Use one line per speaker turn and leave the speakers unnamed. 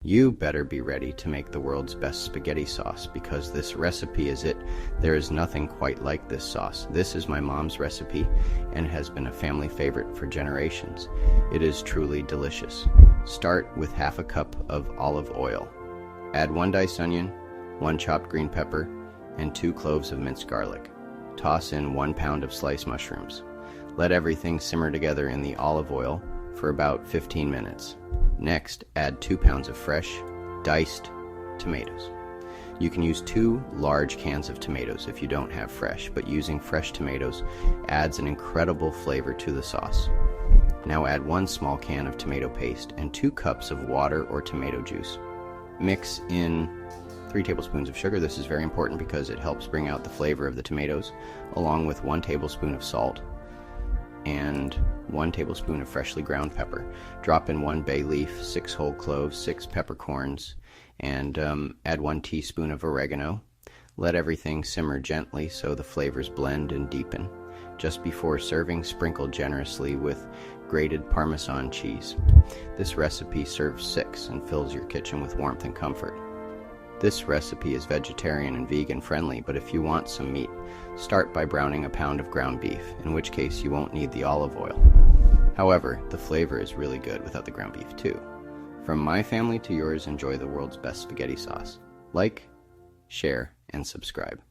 You better be ready to make the world's best spaghetti sauce, because this recipe is it. There is nothing quite like this sauce. This is my mom's recipe and has been a family favorite for generations. It is truly delicious. Start with half a cup of olive oil. Add 1 diced onion, 1 chopped green pepper, and 2 cloves of minced garlic. Toss in 1 pound of sliced mushrooms. Let everything simmer together in the olive oil for about 15 minutes. Next, add 2 pounds of fresh, diced tomatoes. You can use 2 large cans of tomatoes if you don't have fresh, but using fresh tomatoes adds an incredible flavor to the sauce. Now add 1 small can of tomato paste and 2 cups of water or tomato juice. Mix in 3 tablespoons of sugar. This is very important because it helps bring out the flavor of the tomatoes, along with 1 tablespoon of salt and 1 tablespoon of freshly ground pepper. Drop in 1 bay leaf, 6 whole cloves, 6 peppercorns, and add 1 teaspoon of oregano. Let everything simmer gently so the flavors blend and deepen. Just before serving, sprinkle generously with grated Parmesan cheese. This recipe serves 6 and fills your kitchen with warmth and comfort. This recipe is vegetarian and vegan friendly, but if you want some meat, start by browning a pound of ground beef, in which case you won't need the olive oil. However, the flavor is really good without the ground beef too. From my family to yours, enjoy the world's best spaghetti sauce. Like, share, and subscribe.